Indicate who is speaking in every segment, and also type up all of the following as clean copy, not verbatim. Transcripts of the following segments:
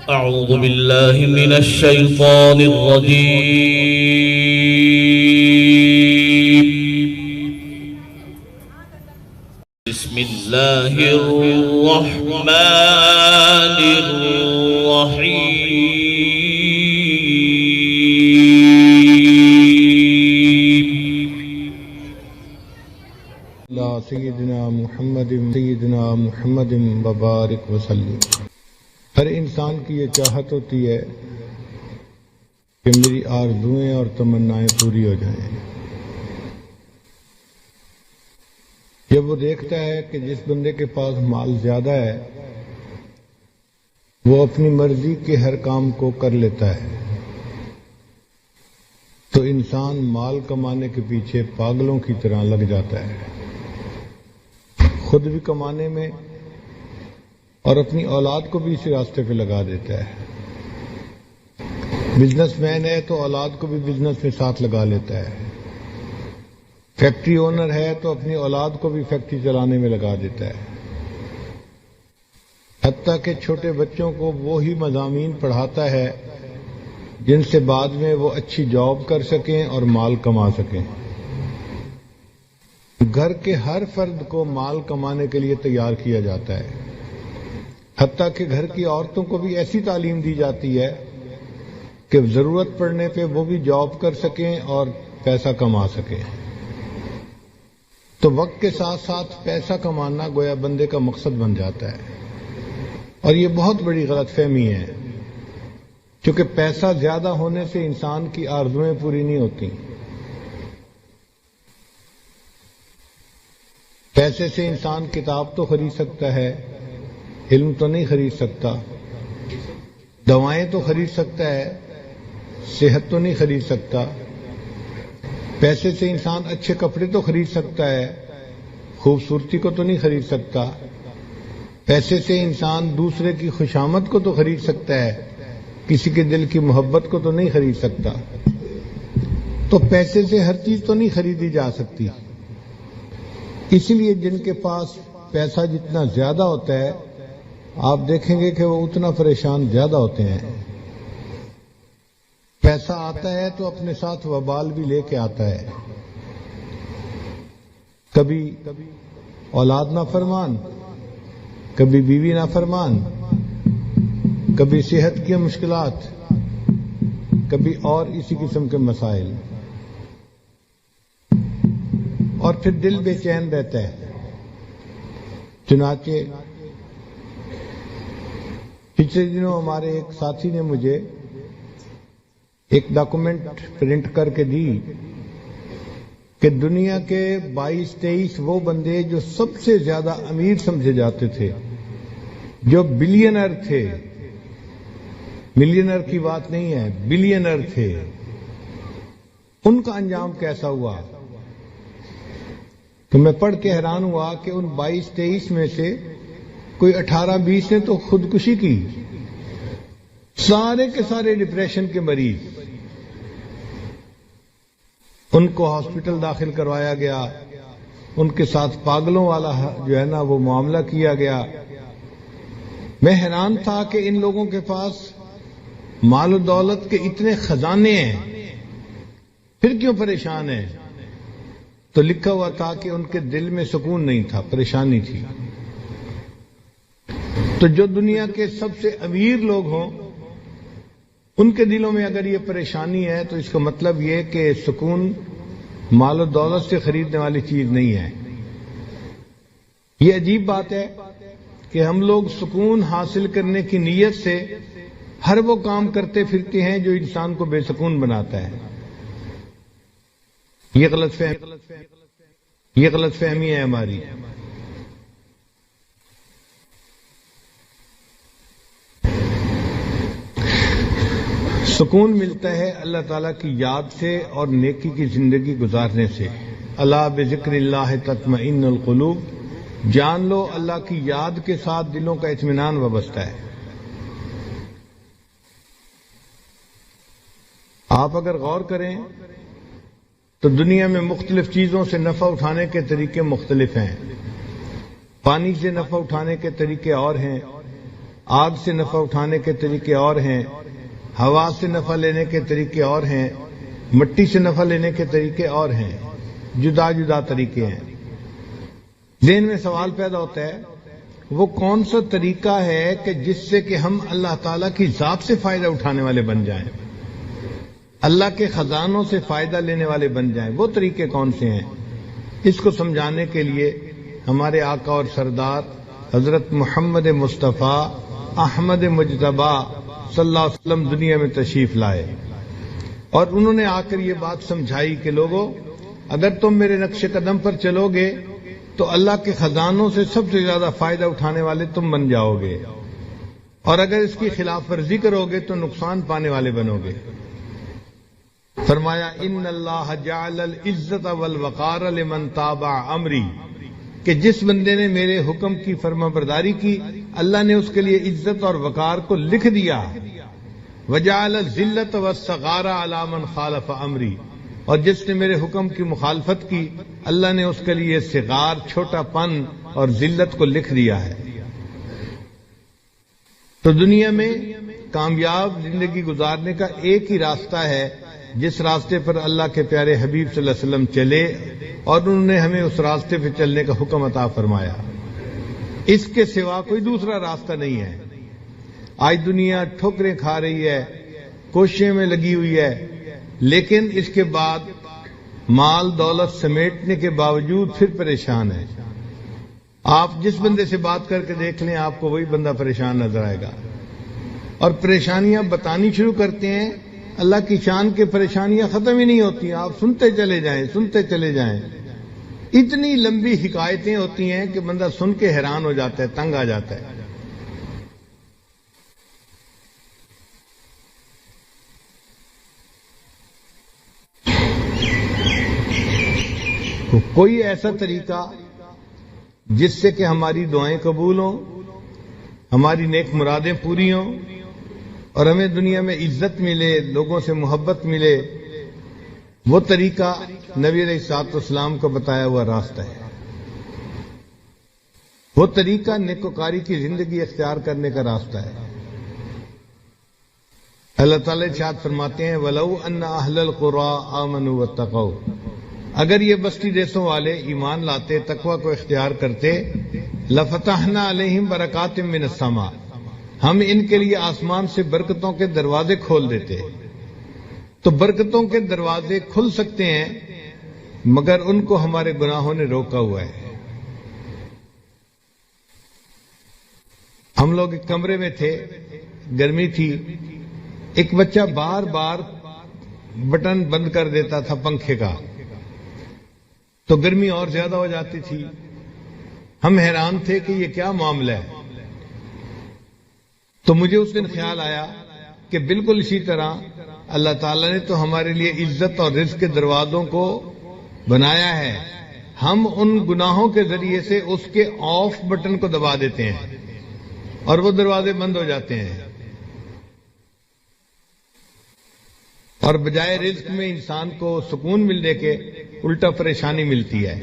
Speaker 1: أعوذ بالله من الشيطان الرجيم. بسم الله الرحمن الرحيم.
Speaker 2: لا سیدنا محمد وبارک وسلم. ہر انسان کی یہ چاہت ہوتی ہے کہ میری آرزوئیں اور تمنائیں پوری ہو جائیں. جب وہ دیکھتا ہے کہ جس بندے کے پاس مال زیادہ ہے وہ اپنی مرضی کے ہر کام کو کر لیتا ہے، تو انسان مال کمانے کے پیچھے پاگلوں کی طرح لگ جاتا ہے، خود بھی کمانے میں اور اپنی اولاد کو بھی اسی راستے پہ لگا دیتا ہے. بزنس مین ہے تو اولاد کو بھی بزنس میں ساتھ لگا لیتا ہے. فیکٹری اونر ہے تو اپنی اولاد کو بھی فیکٹری چلانے میں لگا دیتا ہے. حتیٰ کہ چھوٹے بچوں کو وہی مضامین پڑھاتا ہے جن سے بعد میں وہ اچھی جاب کر سکیں اور مال کما سکیں. گھر کے ہر فرد کو مال کمانے کے لیے تیار کیا جاتا ہے، حتیٰ کہ گھر کی عورتوں کو بھی ایسی تعلیم دی جاتی ہے کہ ضرورت پڑنے پہ وہ بھی جاب کر سکیں اور پیسہ کما سکیں. تو وقت کے ساتھ ساتھ پیسہ کمانا گویا بندے کا مقصد بن جاتا ہے، اور یہ بہت بڑی غلط فہمی ہے، کیونکہ پیسہ زیادہ ہونے سے انسان کی آرزوئیں پوری نہیں ہوتی. پیسے سے انسان کتاب تو خرید سکتا ہے، علم تو نہیں خرید سکتا. دوائیں تو خرید سکتا ہے، صحت تو نہیں خرید سکتا. پیسے سے انسان اچھے کپڑے تو خرید سکتا ہے، خوبصورتی کو تو نہیں خرید سکتا. پیسے سے انسان دوسرے کی خوشامد کو تو خرید سکتا ہے، کسی کے دل کی محبت کو تو نہیں خرید سکتا. تو پیسے سے ہر چیز تو نہیں خریدی جا سکتی. اسی لیے جن کے پاس پیسہ جتنا زیادہ ہوتا ہے آپ دیکھیں گے کہ وہ اتنا پریشان زیادہ ہوتے ہیں. پیسہ آتا ہے تو اپنے ساتھ وبال بھی لے کے آتا ہے. کبھی اولاد نافرمان، کبھی بیوی نافرمان، کبھی صحت کی مشکلات، کبھی اور اسی قسم کے مسائل، اور پھر دل بے چین رہتا ہے. چنانچہ پچھلے دنوں ہمارے ایک ساتھی نے مجھے ایک ڈاکومنٹ پرنٹ کر کے دی کہ دنیا کے 22-23 وہ بندے جو سب سے زیادہ امیر سمجھے جاتے تھے، جو بلینر تھے، ملینر کی بات نہیں ہے، بلینر تھے، ان کا انجام کیسا ہوا. تو میں پڑھ کے حیران ہوا کہ ان 22-23 میں سے کوئی 18-20 نے تو خودکشی کی. سارے کے سارے ڈپریشن کے مریض. ان کو ہاسپٹل داخل کروایا گیا، ان کے ساتھ پاگلوں والا جو ہے نا وہ معاملہ کیا گیا. میں حیران تھا کہ ان لوگوں کے پاس مال و دولت کے اتنے خزانے ہیں، پھر کیوں پریشان ہیں؟ تو لکھا ہوا تھا کہ ان کے دل میں سکون نہیں تھا، پریشانی تھی. تو جو دنیا کے سب سے امیر لوگ ہوں ان کے دلوں میں اگر یہ پریشانی ہے تو اس کا مطلب یہ کہ سکون مال و دولت سے خریدنے والی چیز نہیں ہے. یہ عجیب بات ہے کہ ہم لوگ سکون حاصل کرنے کی نیت سے ہر وہ کام کرتے پھرتے ہیں جو انسان کو بے سکون بناتا ہے. یہ غلط فہمی ہے ہماری. سکون ملتا ہے اللہ تعالیٰ کی یاد سے اور نیکی کی زندگی گزارنے سے. الا بذکر اللہ تطمئن القلوب. جان لو اللہ کی یاد کے ساتھ دلوں کا اطمینان وابستہ ہے. آپ اگر غور کریں تو دنیا میں مختلف چیزوں سے نفع اٹھانے کے طریقے مختلف ہیں. پانی سے نفع اٹھانے کے طریقے اور ہیں، آگ سے نفع اٹھانے کے طریقے اور ہیں، ہوا سے نفع لینے کے طریقے اور ہیں، مٹی سے نفع لینے کے طریقے اور ہیں، جدا جدا طریقے ہیں۔ ذہن میں سوال پیدا ہوتا ہے وہ کون سا طریقہ ہے کہ جس سے کہ ہم اللہ تعالیٰ کی ذات سے فائدہ اٹھانے والے بن جائیں، اللہ کے خزانوں سے فائدہ لینے والے بن جائیں، وہ طریقے کون سے ہیں؟ اس کو سمجھانے کے لیے ہمارے آقا اور سردار حضرت محمد مصطفیٰ احمد مجتبی صلی اللہ علیہ وسلم دنیا میں تشریف لائے، اور انہوں نے آ کر یہ بات سمجھائی کہ لوگو، اگر تم میرے نقش قدم پر چلو گے تو اللہ کے خزانوں سے سب سے زیادہ فائدہ اٹھانے والے تم بن جاؤ گے، اور اگر اس کی خلاف ورزی کرو گے تو نقصان پانے والے بنو گے۔ فرمایا ان اللہ جعل العزت والوقار لمن تابع امری، کہ جس بندے نے میرے حکم کی فرما برداری کی اللہ نے اس کے لیے عزت اور وقار کو لکھ دیا۔ وجعل الذلت والصغار علی من خالف امری، اور جس نے میرے حکم کی مخالفت کی اللہ نے اس کے لیے صغار، چھوٹا پن اور ذلت کو لکھ دیا ہے۔ تو دنیا میں کامیاب زندگی گزارنے کا ایک ہی راستہ ہے جس راستے پر اللہ کے پیارے حبیب صلی اللہ علیہ وسلم چلے، اور انہوں نے ہمیں اس راستے پہ چلنے کا حکم عطا فرمایا۔ اس کے سوا کوئی دوسرا راستہ نہیں ہے۔ آج دنیا ٹھوکریں کھا رہی ہے، کوششیں میں لگی ہوئی ہے، لیکن اس کے بعد مال دولت سمیٹنے کے باوجود پھر پریشان ہے۔ آپ جس بندے سے بات کر کے دیکھ لیں آپ کو وہی بندہ پریشان نظر آئے گا، اور پریشانیاں بتانی شروع کرتے ہیں، اللہ کی شان کے پریشانیاں ختم ہی نہیں ہوتی، آپ سنتے چلے جائیں سنتے چلے جائیں، اتنی لمبی حکایتیں ہوتی ہیں کہ بندہ سن کے حیران ہو جاتا ہے، تنگ آ جاتا ہے۔ کوئی ایسا طریقہ جس سے کہ ہماری دعائیں قبول ہوں، ہماری نیک مرادیں پوری ہوں، اور ہمیں دنیا میں عزت ملے، لوگوں سے محبت ملے، وہ طریقہ نبی علیہ الصلوۃ والسلام کو بتایا ہوا راستہ ہے۔ وہ طریقہ نیکوکاری کی زندگی اختیار کرنے کا راستہ ہے۔ اللہ تعالیٰ ارشاد فرماتے ہیں وَلَوْ أَنَّ أَهْلَ الْقُرَىٰ آمَنُوا وَاتَّقَوْا، اگر یہ بستی دیسوں والے ایمان لاتے، تقوی کو اختیار کرتے، لَفَتَحْنَا عَلَيْهِمْ بَرَكَاتٍ مِّنَ السَّمَاءِ، ہم ان کے لیے آسمان سے برکتوں کے دروازے کھول دیتے۔ تو برکتوں کے دروازے کھل سکتے ہیں مگر ان کو ہمارے گناہوں نے روکا ہوا ہے۔ ہم لوگ ایک کمرے میں تھے، گرمی تھی، ایک بچہ بار بار بٹن بند کر دیتا تھا پنکھے کا، تو گرمی اور زیادہ ہو جاتی تھی۔ ہم حیران تھے کہ یہ کیا معاملہ ہے۔ تو مجھے اس دن خیال آیا کہ بالکل اسی طرح اللہ تعالیٰ نے تو ہمارے لیے عزت اور رزق کے دروازوں کو بنایا ہے، ہم ان گناہوں کے ذریعے سے اس کے آف بٹن کو دبا دیتے ہیں اور وہ دروازے بند ہو جاتے ہیں، اور بجائے رزق میں انسان کو سکون ملنے کے الٹا پریشانی ملتی ہے۔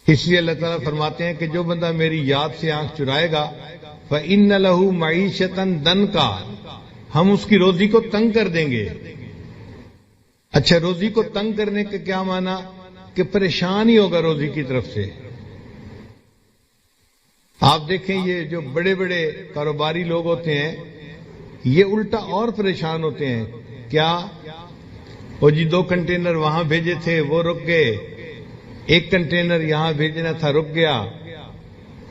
Speaker 2: اس لیے اللہ تعالیٰ فرماتے ہیں کہ جو بندہ میری یاد سے آنکھ چرائے گا فَإِنَّ لَهُ مَعِيشَةً ضَنْكَا، ہم اس کی روزی کو تنگ کر دیں گے۔ اچھا، روزی کو تنگ کرنے کا کیا معنی؟ کہ پریشان ہی ہوگا روزی کی طرف سے۔ آپ دیکھیں یہ جو بڑے بڑے کاروباری لوگ ہوتے ہیں یہ الٹا اور پریشان ہوتے ہیں۔ کیا وہ جی 2 کنٹینر وہاں بھیجے تھے وہ رک گئے، 1 کنٹینر یہاں بھیجنا تھا رک گیا،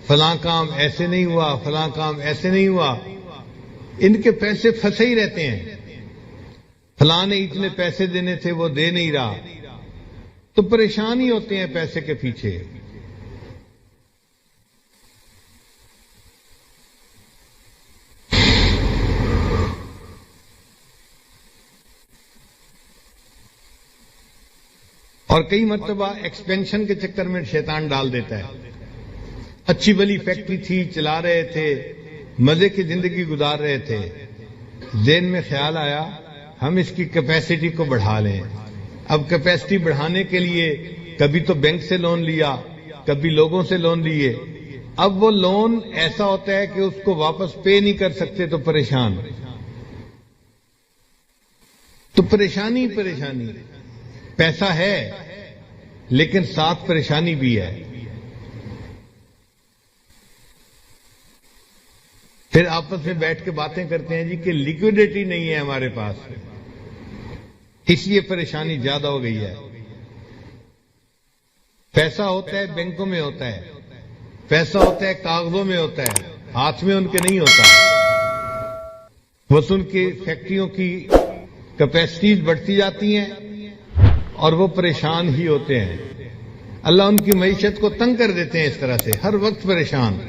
Speaker 2: فلاں کام ایسے نہیں ہوا، فلاں کام ایسے نہیں ہوا۔ ان کے پیسے پھنسے ہی رہتے ہیں، فلاں نے اتنے پیسے دینے تھے وہ دے نہیں رہا، تو پریشان ہی ہوتے ہیں پیسے کے پیچھے۔ اور کئی مرتبہ ایکسپینشن کے چکر میں شیطان ڈال دیتا ہے۔ اچھی بلی فیکٹری تھی، چلا رہے تھے، مزے کی زندگی گزار رہے تھے، ذہن میں خیال آیا ہم اس کی کیپیسٹی کو بڑھا لیں۔ اب کیپیسٹی بڑھانے کے لیے کبھی تو بینک سے لون لیا، کبھی لوگوں سے لون لیے، اب وہ لون ایسا ہوتا ہے کہ اس کو واپس پے نہیں کر سکتے تو پریشان، تو پریشانی پیسہ ہے لیکن ساتھ پریشانی بھی ہے. پھر آپس میں بیٹھ کے باتیں کرتے ہیں جی کہ لیکوڈیٹی نہیں ہے ہمارے پاس، اس لیے پریشانی زیادہ ہو گئی ہے. پیسہ ہوتا ہے بینکوں میں ہوتا ہے، پیسہ ہوتا ہے کاغذوں میں ہوتا ہے، ہاتھ میں ان کے نہیں ہوتا. بس ان کی فیکٹریوں کی کیپیسٹیز بڑھتی جاتی ہیں اور وہ پریشان ہی ہوتے ہیں. اللہ ان کی معیشت کو تنگ کر دیتے ہیں، اس طرح سے ہر وقت پریشان.